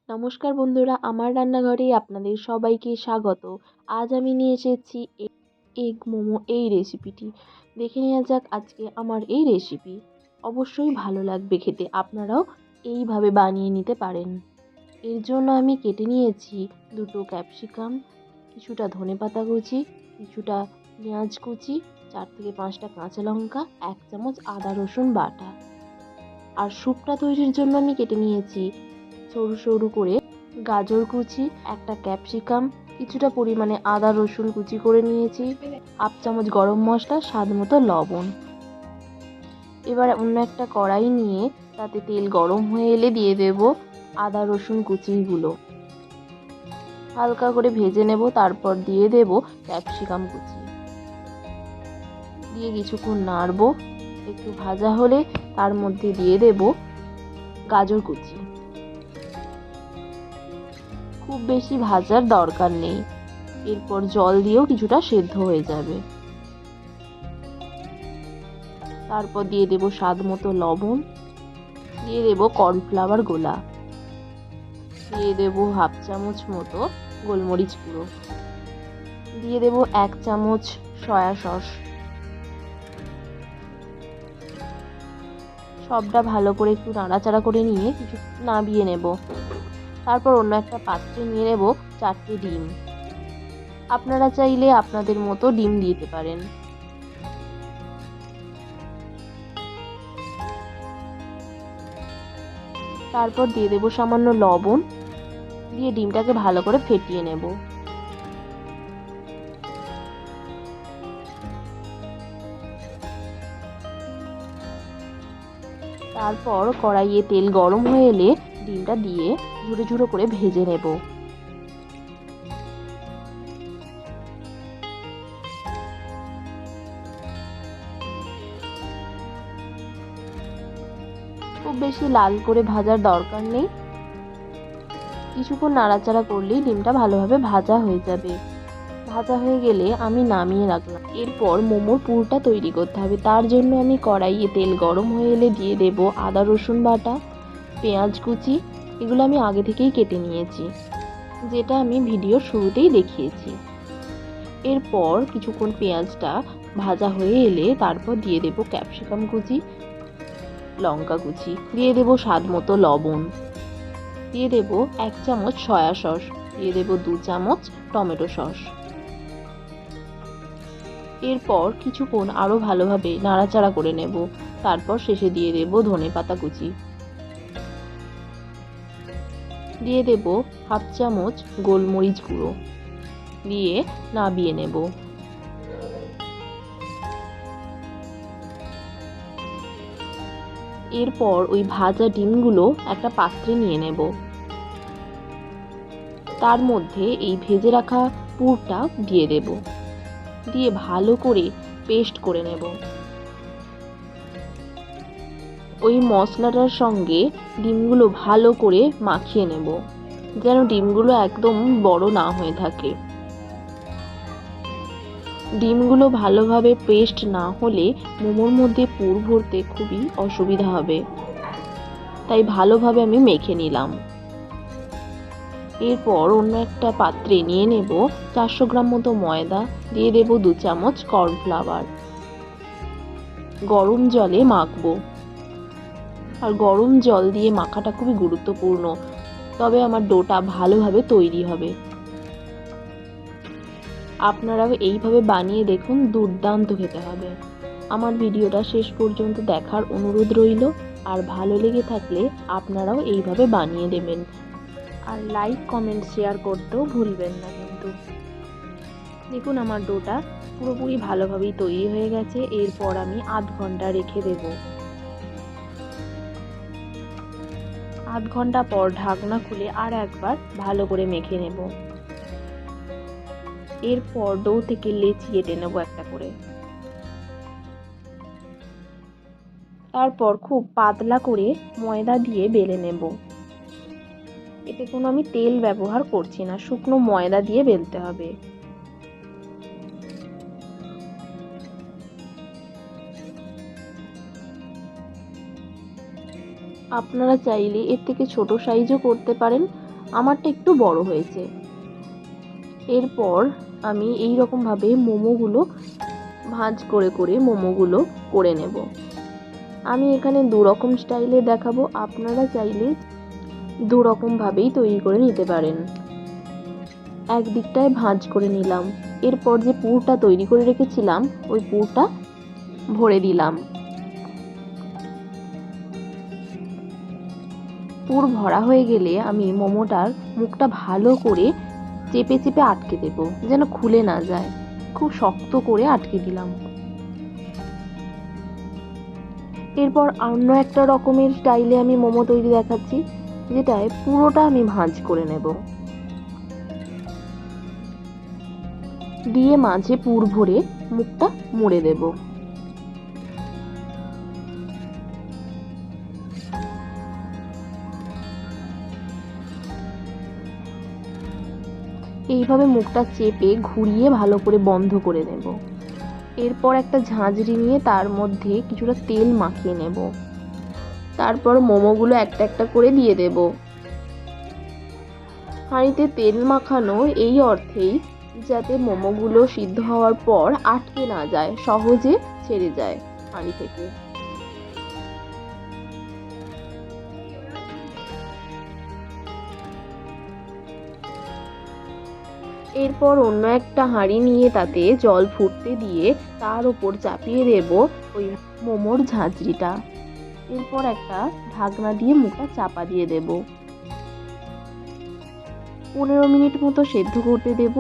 নমস্কার বন্ধুরা, আমার রান্নাঘরে আপনাদের সবাইকে স্বাগত। আজ আমি নিয়ে এসেছি এগ মোমো এই রেসিপিটি। দেখে নেওয়া যাক আজকে আমার এই রেসিপি। অবশ্যই ভালো লাগবে খেতে, আপনারাও এইভাবে বানিয়ে নিতে পারেন। এর জন্য আমি কেটে নিয়েছি দুটো ক্যাপসিকাম, কিছুটা ধনেপাতা কুচি, কিছুটা পেঁয়াজ কুচি, 4 থেকে 5টা কাঁচা লঙ্কা, 1 চামচ আদা রসুন বাটা। আর স্যুপটা তৈরির জন্য আমি কেটে নিয়েছি সরু সরু করে গাজর কুচি, একটা ক্যাপসিকাম, কিছুটা পরিমাণে আদা রসুন কুচি করে নিয়েছি, 1/2 চামচ গরম মশলা, স্বাদ মতো লবণ। এবার অন্য একটা কড়াই নিয়ে তাতে তেল গরম হয়ে এলে দিয়ে দেব আদা রসুন কুচিগুলো, হালকা করে ভেজে নেব। তারপর দিয়ে দেব ক্যাপসিকাম কুচি, দিয়ে কিছুক্ষণ নাড়ব। একটু ভাজা হলে তার মধ্যে দিয়ে দেব গাজর কুচি। খুব বেশি ভাজার দরকার নেই, এরপর জল দিয়েও কিছুটা সেদ্ধ হয়ে যাবে। তারপর দিয়ে দেব স্বাদ মতো লবণ, দিয়ে দেব কর্নফ্লাওয়ার গোলা, দিয়ে দেব 1/2 চামচ মতো গোলমরিচ গুঁড়ো, দিয়ে দেব 1 চামচ সয়া সস। সবটা ভালো করে একটু নাড়াচাড়া করে নিয়ে কিছু নামিয়ে নেব। তারপর অন্য একটা পাত্রে নিয়ে নেব 4টে ডিম। আপনারা চাইলে আপনাদের মতো ডিম দিতে পারেন। তারপর দিয়ে দেব সামান্য লবণ, দিয়ে ডিমটাকে ভালো করে ফেটিয়ে নেব। তারপর কড়াইয়ে তেল গরম হয়ে এলে ডিমটা দিয়ে ঝুরো ঝুরো করে ভেজে নেব। খুব বেশি লাল করে ভাজার দরকার নেই, কিছুক্ষণ নাড়াচাড়া করলেই ডিমটা ভালোভাবে ভাজা হয়ে যাবে। ভাজা হয়ে গেলে আমি নামিয়ে রাখলাম। এরপর মোমোর পুরটা তৈরি করতে হবে। তার জন্য আমি কড়াইয়ে তেল গরম হয়ে এলে দিয়ে দেব আদা রসুন বাটা, পেঁয়াজ কুচি, এগুলো আমি আগে থেকেই কেটে নিয়েছি, যেটা আমি ভিডিওর শুরুতেই দেখিয়েছি। এরপর কিছুক্ষণ পেঁয়াজটা ভাজা হয়ে এলে তারপর দিয়ে দেব ক্যাপসিকাম কুচি, লঙ্কা কুচি, দিয়ে দেব স্বাদ মতো লবণ, দিয়ে দেব 1 চামচ সয়া সস, দিয়ে দেব 2 চামচ টমেটো সস। এরপর কিছুক্ষণ আরও ভালোভাবে নাড়াচাড়া করে নেব। তারপর শেষে দিয়ে দেব ধনেপাতা কুচি, দিয়ে দেব 1/2 চামচ গোলমরিচ গুঁড়ো, দিয়ে নামিয়ে নেব। এরপর ওই ভাজা ডিমগুলো একটা পাত্রে নিয়ে নেব। তার মধ্যে এই ভেজে রাখা পুরটা দিয়ে দেব, দিয়ে ভালো করে পেস্ট করে নেব। ওই মশলাটার সঙ্গে ডিমগুলো ভালো করে মাখিয়ে নেব, যেন ডিমগুলো একদম বড় না হয়ে থাকে। ডিমগুলো ভালোভাবে পেস্ট না হলে মোমোর মধ্যে পুর ভরতে খুবই অসুবিধা হবে, তাই ভালোভাবে আমি মেখে নিলাম। এরপর অন্য একটা পাত্রে নিয়ে নেব 400 গ্রাম মতো ময়দা, দিয়ে দেব 2 চামচ কর্নফ্লাওয়ার। গরম জলে মাখবো, আর গরম জল দিয়ে মাখাটা খুবই গুরুত্বপূর্ণ, তবে আমার ডোটা ভালোভাবে তৈরি হবে। আপনারাও এইভাবে বানিয়ে দেখুন, দুর্দান্ত খেতে হবে। আমার ভিডিওটা শেষ পর্যন্ত দেখার অনুরোধ রইল, আর ভালো লেগে থাকলে আপনারাও এইভাবে বানিয়ে দেবেন। আর লাইক কমেন্ট শেয়ার করতেও ভুলবেন না কিন্তু। দেখুন আমার ডোটা পুরোপুরি ভালোভাবেই তৈরি হয়ে গেছে। এরপর আমি আধ ঘন্টা রেখে দেব। আধ ঘন্টা পর ঢাকনা খুলে আর একবার ভালো করে মেখে নেব। এরপর ডো থেকে লেচি কেটে নেব একটা করে। তারপর খুব পাতলা করে ময়দা দিয়ে বেলে নেব। এতে কোনো আমি তেল ব্যবহার করছি না, শুকনো ময়দা দিয়ে বেলতে হবে। আপনারা চাইলে এর থেকে ছোট সাইজও করতে পারেন, আমারটা একটু বড় হয়েছে। এরপর আমি এই রকমভাবে মোমোগুলো ভাঁজ করে করে মোমোগুলো করে নেব। আমি এখানে দু রকম স্টাইলে দেখাবো, আপনারা চাইলে দু রকমভাবেই তৈরি করে নিতে পারেন। এক দিকটায় ভাঁজ করে নিলাম, এরপর যে পুরটা তৈরি করে রেখেছিলাম ওই পুরটা ভরে দিলাম। পুর ভরা হয়ে গেলে আমি মোমোটার মুখটা ভালো করে চেপে চেপে আটকে দেব, যেন খুলে না যায়। খুব শক্ত করে আটকে দিলাম। এরপর অন্য একটা রকমের স্টাইলে আমি মোমো তৈরি দেখাচ্ছি, যেটায় পুরোটা আমি ভাঁজ করে নেব, দিয়ে মাঝে পুর ভরে মুখটা মুড়ে দেব। এইভাবে মুখটা চেপে ঘুরিয়ে ভালো করে বন্ধ করে নেব। এরপর একটা ঝাঁঝরি নিয়ে তার মধ্যে কিছুটা তেল মাখিয়ে নেব। তারপর মোমোগুলো একটা একটা করে দিয়ে দেব। হাঁড়িতে তেল মাখানো এই অর্থেই যাতে মোমোগুলো সিদ্ধ হওয়ার পর আটকে না যায়, সহজে ছেড়ে যায় হাঁড়ি থেকে। এরপর অন্য একটা হাঁড়ি নিয়ে তাতে জল ফুটতে দিয়ে তার উপর চাপিয়ে দেব ওই মোমোর ঝাঁঝরিটা। এরপর একটা ঢাকনা দিয়ে মুখটা চাপা দিয়ে দেব। 15 মিনিট মতো সেদ্ধ করতে দেব।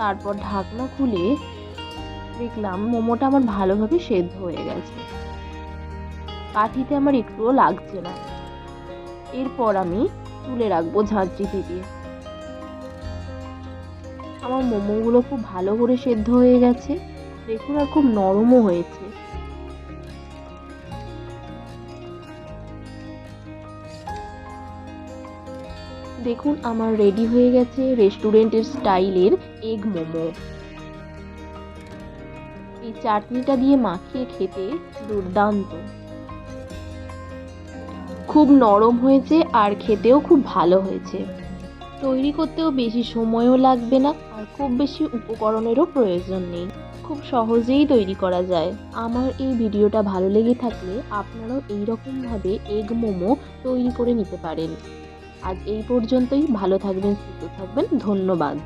তারপর ঢাকনা খুলে দেখলাম মোমোটা আমার ভালোভাবে সেদ্ধ হয়ে গেছে, কাঠিতে আমার একটুও লাগছে না। এরপর আমি তুলে রাখবো ঝাঁঝরি থেকে। আমার মোমোগুলো খুব ভালো করে সেদ্ধ হয়ে গেছে, দেখুন, আর খুব নরমও হয়েছে। দেখুন আমার রেডি হয়ে গেছে রেস্টুরেন্টের স্টাইলের এগ মোমো। এই চাটনিটা দিয়ে মাখিয়ে খেতে দুর্দান্ত, খুব নরম হয়েছে আর খেতেও খুব ভালো হয়েছে। তৈরি করতেও বেশি সময়ও লাগবে না আর খুব বেশি উপকরণেরও প্রয়োজন নেই, খুব সহজেই তৈরি করা যায়। আমার এই ভিডিওটা ভালো লেগে থাকলে আপনারাও এইরকমভাবে এগ মোমো তৈরি করে নিতে পারেন। আজ এই পর্যন্তই। ভালো থাকবেন, সুস্থ থাকবেন, ধন্যবাদ।